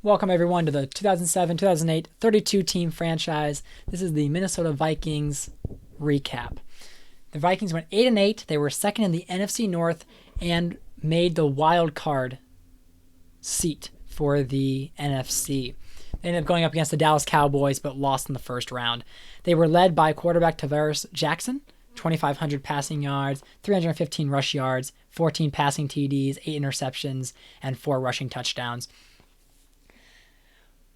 Welcome everyone to the 2007-2008 32-team franchise. This is the Minnesota Vikings Recap. The Vikings went 8-8. They were second in the NFC North and made the wild card seat for the NFC. They ended up going up against the Dallas Cowboys, but lost in the first round. They were led by quarterback Tavares Jackson, 2,500 passing yards, 315 rush yards, 14 passing TDs, 8 interceptions, and 4 rushing touchdowns.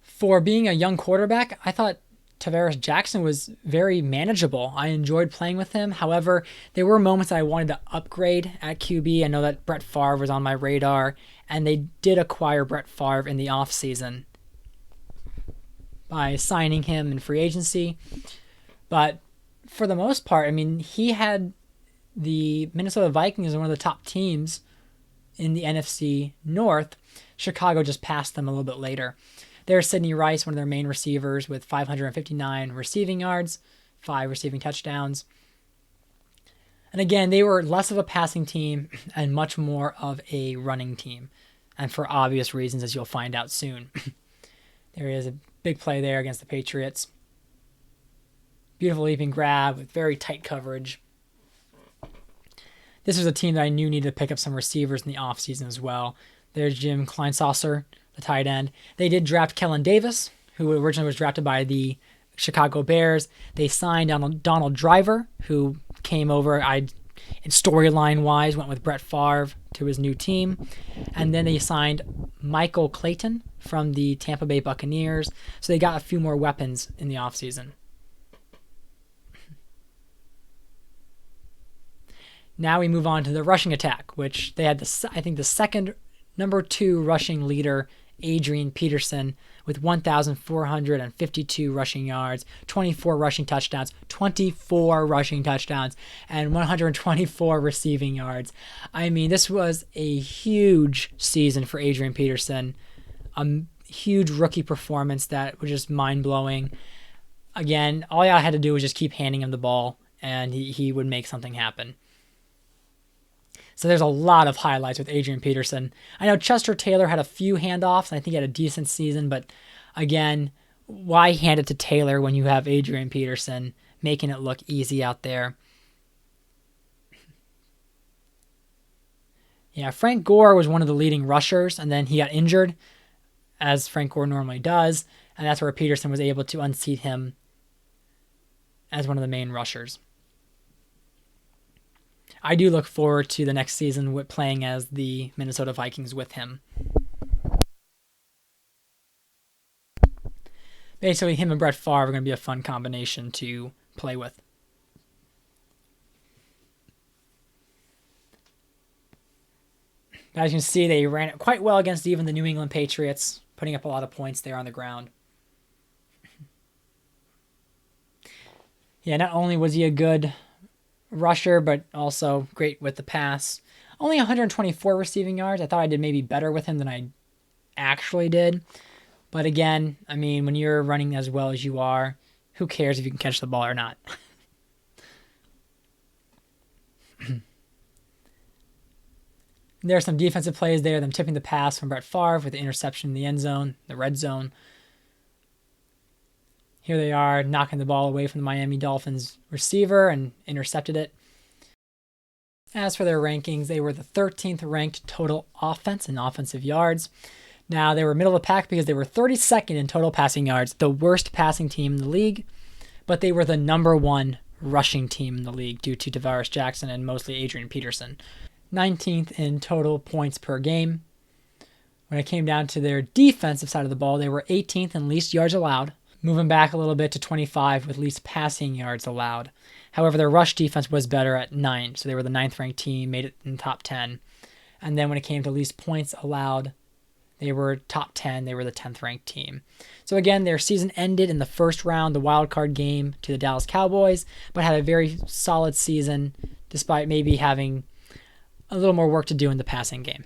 For being a young quarterback, I thought Tavares Jackson was very manageable. I enjoyed playing with him. However, there were moments I wanted to upgrade at QB. I know that Brett Favre was on my radar, and they did acquire Brett Favre in the offseason by signing him in free agency. But for the most part, I mean, he had the Minnesota Vikings as one of the top teams in the NFC North. Chicago just passed them a little bit later. There's Sidney Rice, one of their main receivers, with 559 receiving yards, 5 receiving touchdowns. And again, they were less of a passing team and much more of a running team. And for obvious reasons, as you'll find out soon. There is a big play there against the Patriots. Beautiful leaping grab with very tight coverage. This was a team that I knew needed to pick up some receivers in the offseason as well. There's Jim Kleinsasser, the tight end. They did draft Kellen Davis, who originally was drafted by the Chicago Bears. They signed Donald Driver, who came over, in storyline-wise, went with Brett Favre to his new team. And then they signed Michael Clayton from the Tampa Bay Buccaneers. So they got a few more weapons in the offseason. Now we move on to the rushing attack, which they had, the second number 2 rushing leader, Adrian Peterson, with 1,452 rushing yards, 24 rushing touchdowns, and 124 receiving yards. I mean, this was a huge season for Adrian Peterson. A huge rookie performance that was just mind-blowing. Again, all I had to do was just keep handing him the ball, and he would make something happen. So there's a lot of highlights with Adrian Peterson. I know Chester Taylor had a few handoffs, and I think he had a decent season, but again, why hand it to Taylor when you have Adrian Peterson making it look easy out there? Yeah, Frank Gore was one of the leading rushers, and then he got injured, as Frank Gore normally does, and that's where Peterson was able to unseat him as one of the main rushers. I do look forward to the next season with playing as the Minnesota Vikings with him. Basically, him and Brett Favre are going to be a fun combination to play with. As you can see, they ran it quite well against even the New England Patriots, putting up a lot of points there on the ground. Yeah, not only was he a good rusher, but also great with the pass. Only 124 receiving yards. I thought I did maybe better with him than I actually did. But again, I mean, when you're running as well as you are, who cares if you can catch the ball or not? There are some defensive plays there, them tipping the pass from Brett Favre with the interception in the end zone, the red zone. Here they are knocking the ball away from the Miami Dolphins receiver and intercepted it. As for their rankings, they were the 13th ranked total offense in offensive yards. Now, they were middle of the pack because they were 32nd in total passing yards, the worst passing team in the league, but they were the number 1 rushing team in the league due to Tavares Jackson and mostly Adrian Peterson. 19th in total points per game. When it came down to their defensive side of the ball, they were 18th in least yards allowed, moving back a little bit to 25 with least passing yards allowed. However, their rush defense was better at 9, so they were the 9th ranked team, made it in the top 10. And then when it came to least points allowed, they were top 10. They were the 10th ranked team. So again, their season ended in the first round, the wild card game to the Dallas Cowboys, but had a very solid season despite maybe having a little more work to do in the passing game.